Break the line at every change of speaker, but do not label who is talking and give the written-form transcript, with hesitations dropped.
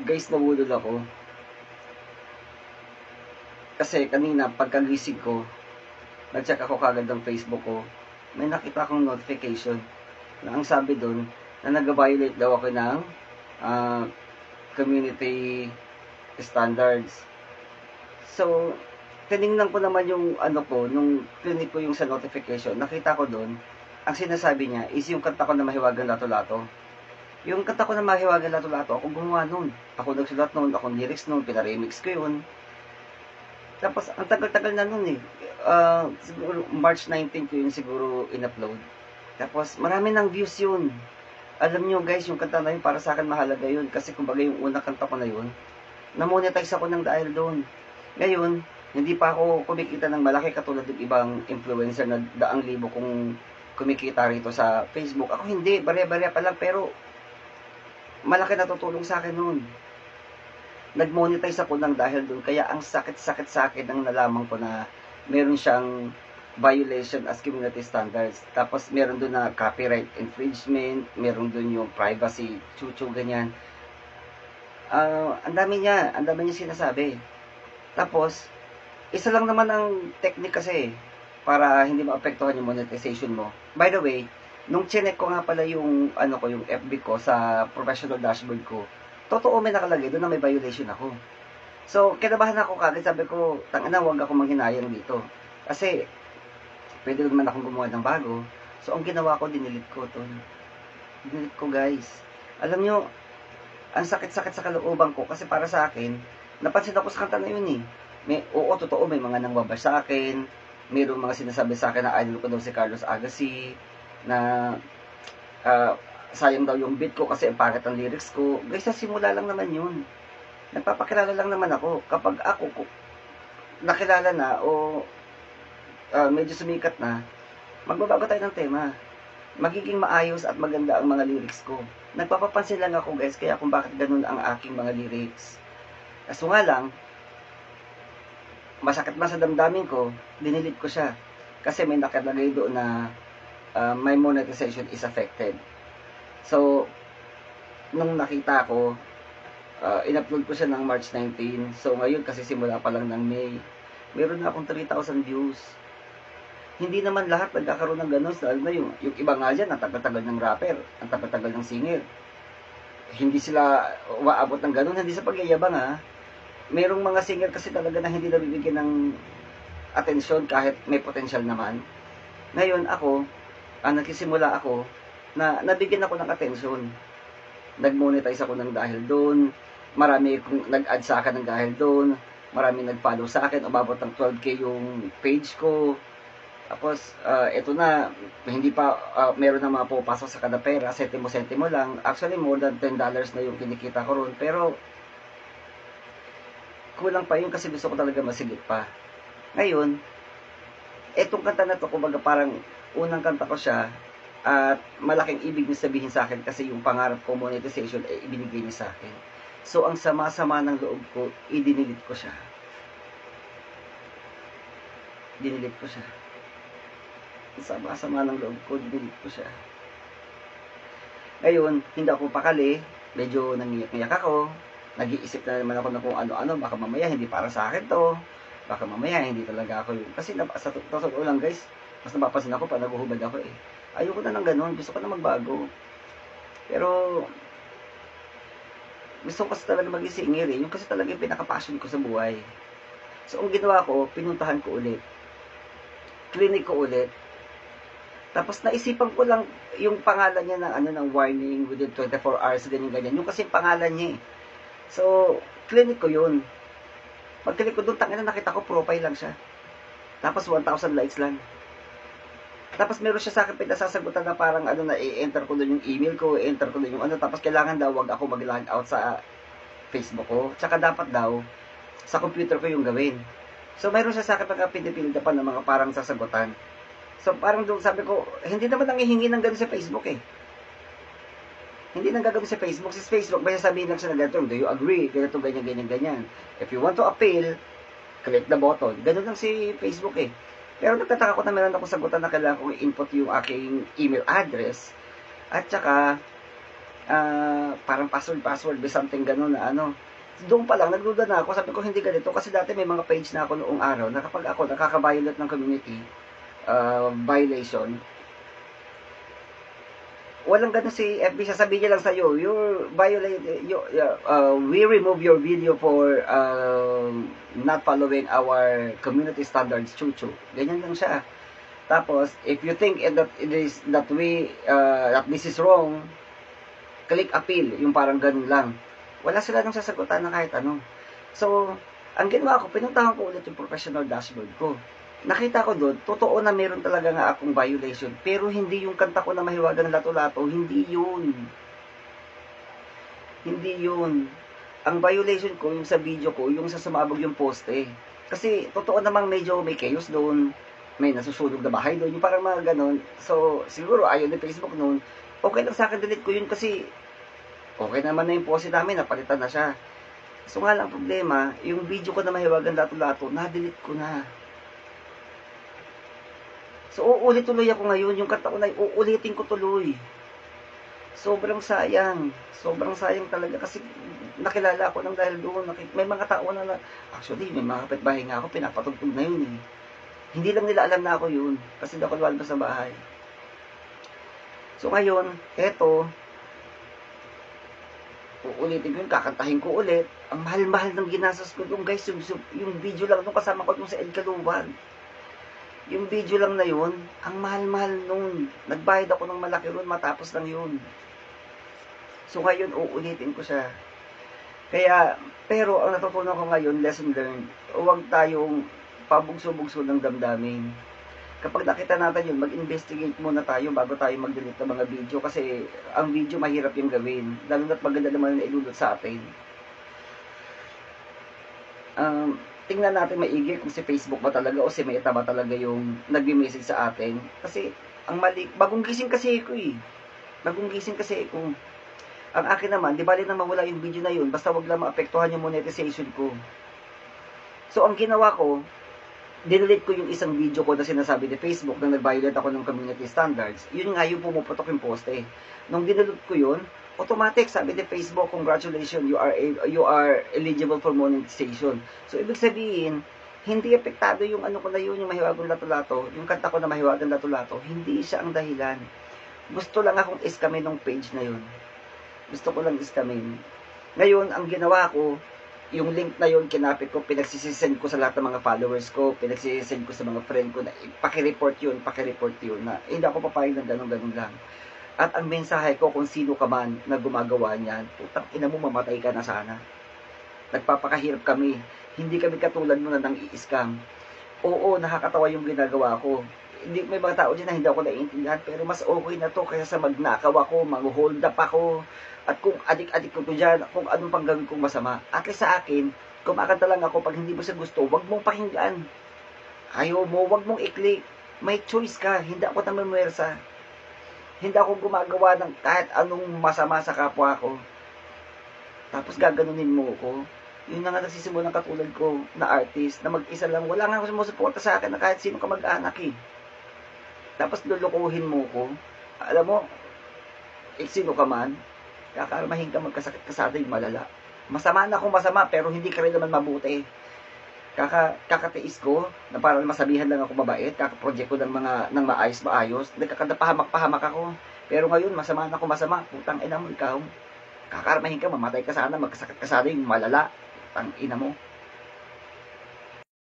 Guys, nabudol ako. Kasi kanina, pagkagising ko, nag-check ako kagad ng Facebook ko. May nakita akong notification na ang sabi doon na nag-violate daw ako ng ah, community standards. So, tiningnan ko naman yung ano ko, nung clinic ko yung sa notification, nakita ko doon, ang sinasabi niya is yung kanta ko na Mahiwagang Lato-Lato. Yung kanta ko na Mahiwagang Lato-Lato, ako gumawa nun. Ako nagsulat nun, ako lyrics nun, pinaremix ko yun. Tapos, ang tagal-tagal na nun eh. Siguro, March 19 ko yun siguro in-upload. Tapos, marami ng views yun. Alam nyo guys, yung kanta na yun, para sa akin mahalaga yun. Kasi kumbaga yung unang kanta ko na yun, na-monetize ako ng dahil doon. Ngayon, hindi pa ako kumikita ng malaki katulad ng ibang influencer na daang libo kung kumikita rito sa Facebook. Ako hindi, bare-bare pa lang, pero malaki natutulong sa akin noon. Nag-monetize ako ng dahil doon, kaya ang sakit-sakit sa akin nang nalaman ko na meron siyang violation as community standards. Tapos meron doon na copyright infringement, meron doon yung privacy, chuchu, ganyan. Ang dami niya sinasabi. Tapos, isa lang naman ang technique kasi para hindi maapektuhan yung monetization mo. By the way, nung chinek ko nga pala yung yung FB ko sa professional dashboard ko, totoo may nakalagay doon na may violation ako. So, kinabahan ako kagad, sabi ko, tangina, wag ako manghinayang dito. Kasi, pwede naman akong gumawa ng bago. So, ang ginawa ko, dinilit ko to. Dinilit ko, guys. Alam nyo, ang sakit-sakit sa kalooban ko kasi para sa akin, napansin ako sa kanta na yun eh. Totoo, may mga nangbabash sa akin, mayroong mga sinasabi sa akin na idol ko daw si Carlos Agassi, na sayang daw yung beat ko kasi ang pangit ang lyrics ko. Guys, sa simula lang naman yun. Nagpapakilala lang naman ako. Kapag ako nakilala na o medyo sumikat na, magbabago tayo ng tema. Magiging maayos at maganda ang mga lyrics ko. Nagpapapansin lang ako guys, kaya kung bakit ganun ang aking mga lyrics. Kaso nga lang, masakit ba sa damdamin ko, dinilit ko siya. Kasi may nakalagay doon na my monetization is affected. So, nung nakita ko, in-upload ko siya ng March 19. So, ngayon kasi simula pa lang ng May, meron na akong 3,000 views. Hindi naman lahat nagkakaroon ng ganun. Lalo na yung iba nga dyan, ang tagal-tagal ng rapper, ang tagal-tagal ng singer. Hindi sila umaabot ng ganun, hindi sa pagyayabang ha. Merong mga singer kasi talaga na hindi nabibigyan ng atensyon kahit may potential naman. Ngayon ako, nagsisimula ako, na nabigyan ako ng atensyon. Nag-monetize ako ng dahil doon. Marami kong nag-add sa akin ng dahil doon. Marami nag-follow sa akin. Umabot ng 12K yung page ko. Tapos, ito na, hindi pa, meron na mga pupasok sa kada pera. Sentimo-sentimo lang. Actually, more than $10 na yung kinikita ko ron. Pero, kulang pa yun kasi gusto ko talaga masigit pa. Ngayon, etong kanta na to, kumbaga parang unang kanta ko siya, at malaking ibig niya sabihin sa akin kasi yung pangarap ko monetization ay ibinigay niya sa akin. So, ang sama-sama ng loob ko, idinilit ko siya. Dinilit ko siya. Ang sama-sama ng loob ko, dinilit ko siya. Ngayon, hindi ako pakali, medyo nangiyak-ngiyak ako, nag-iisip na naman ako na kung ano-ano, baka mamaya hindi para sa akin to, baka mamaya hindi talaga ako yun. Kasi sa totoo lang guys, mas napapansin ako pa naguhubad ako eh. Ayoko na ng ganun, gusto ko na magbago. Pero, gusto ko kasi talaga maging singer eh. Yung kasi talaga yung pinaka-passion ko sa buhay. So, ang ginawa ko, pinuntahan ko ulit. Clinic ko ulit. Tapos, naisipan ko lang yung pangalan niya ng warning within 24 hours, ganyan-ganyan. Yung kasi yung pangalan niya eh. So, clinic ko yun. Pag-clinic ko doon, tangina nakita ko, profile lang siya. Tapos, 1,000 likes lang. Tapos meron siya sa akin pinasasagutan na parang i-enter ko doon yung email ko, i-enter ko doon yung tapos kailangan daw wag ako mag-log out sa Facebook ko. Tsaka dapat daw sa computer ko yung gawin. So meron siya sa akin pagka-pinipilda pa ng mga parang sasagutan. So parang doon sabi ko, hindi naman nangihingi ng ganun sa Facebook eh. Hindi nang gagawin sa Facebook. Sa Facebook, may sasabihin lang siya na ganito, do you agree? Ganito, ganyan, ganyan, ganyan. If you want to appeal, click the button. Ganun lang si Facebook eh. Pero nagtataka ko na meron akong sagutan na kailangan kong i-input yung aking email address. At saka, parang password, may something gano'n na ano. Doon pa lang, nagduda na ako. Sabi ko, hindi ganito. Kasi dati may mga page na ako noong araw na kapag ako nakaka-violate ng community violation, walang ganun si FB, sasabihin niya lang sa'yo, we remove your video for not following our community standards, chuchu. Ganyan lang siya. Tapos, if you think that this is wrong, click appeal, yung parang ganun lang. Wala sila nang sasagutan na kahit ano. So, ang ginawa ko, pinuntahan ko ulit yung professional dashboard ko. Nakita ko doon, totoo na meron talaga nga akong violation, pero hindi yung kanta ko na mahiwagang lato-lato, hindi yun. Hindi yun. Ang violation ko, yung sa video ko, yung sa sumabog yung poste. Kasi, totoo namang medyo may chaos doon, may nasusunog na bahay doon, yung parang mga ganon. So, siguro, ayaw ni Facebook noon, okay lang sa akin, delete ko yun kasi, okay naman na yung poste namin, napalitan na siya. So nga lang problema, yung video ko na mahiwagang lato-lato, na-delete ko na. So, uulit tuloy ako ngayon. Yung kanta ko na, uulitin ko tuloy. Sobrang sayang. Sobrang sayang talaga. Kasi nakilala ako nang dahil doon. May mga tao na, actually, may mga kapitbahay nga ako, pinapatugtog na yun eh. Hindi lang nila alam na ako yun. Kasi hindi ako lumalabas sa bahay. So, ngayon, eto, uulitin ko yun, kakantahin ko ulit. Ang mahal-mahal ng ginastos ko doon, guys. Yung video lang doon, kasama ko doon sa El Caluwag. Yung video lang na yun, ang mahal-mahal nun. Nagbayad ako ng malaki ron, matapos lang yun. So ngayon, uulitin ko siya. Kaya, pero ang natutunan ko ngayon, lesson learned, huwag tayong pabugso-bugso ng damdamin. Kapag nakita natin yun, mag-investigate muna tayo bago tayo mag-delete ng mga video. Kasi ang video mahirap yung gawin. Lalo na't maganda naman na ilulot sa atin. Tingnan natin maigi kung si Facebook ba talaga o si Meta ba talaga yung nag-message sa atin. Kasi, ang mali, bagong gising kasi ako eh. Bagong gising kasi ako. Ang akin naman, di bali na mawala yung video na yun, basta wag lang maapektuhan yung monetization ko. So, ang ginawa ko, dinelete ko yung isang video ko na sinasabi ni Facebook na nag-violate ako ng community standards. Yun nga yung pumuputok yung poste. Nung dinelete ko yun, automatic, sabi ni Facebook, congratulations, you are eligible for monetization. So, ibig sabihin, hindi apektado yung ano ko na yun, yung mahiwagang lato-lato, yung kanta ko na mahiwagang lato-lato, hindi siya ang dahilan. Gusto lang akong iskamin ng page na yun. Gusto ko lang iskamin. Ngayon, ang ginawa ko, yung link na yun, kinapit ko, pinagsisend ko sa lahat ng mga followers ko, pinagsisend ko sa mga friend ko na pakireport yun, na hindi ako papayag ng ganun-ganun lang. At ang mensahe ko kung sino ka man na gumagawa niyan, putang ina mo, mamatay ka na sana. Nagpapakahirap kami. Hindi kami katulad mo na nang i-scam. Oo, nakakatawa yung ginagawa ko. Hindi, may mga tao dyan na hindi ako naiintindihan, pero mas okay na to kaysa sa magnakaw ako, mag-hold up ako, at kung adik-adik ko to dyan, kung anong pang gawin kong masama. At least sa akin, kumakanta lang ako, pag hindi mo siya gusto, wag mong pakinggan. Ayaw mo, wag mong i-click. May choice ka, hindi ako namamwersa. Hindi ako gumagawa ng kahit anong masama sa kapwa ko. Tapos gaganunin mo ko. Yun na nga nagsisimulang katulad ko na artist, na mag-isa lang. Wala nga ako sumusuporta sa akin na kahit sino ka mag-anak eh. Tapos lulukuhin mo ko. Alam mo, sino ka man, kakarmahin ka, magkasakit ka sa atin, malala. Masama na akong masama, pero hindi ka rin naman mabuti. Kakatiis ko, na parang masabihan lang ako mabait, kakaproject ko ng maayos, nagkakadapahamak-pahamak ako. Pero ngayon, masama na ako masama, putang ina mo ikaw. Kakarmahin ka, mamatay ka sana, magkasakit ka sana, yung malala. Putang ina mo.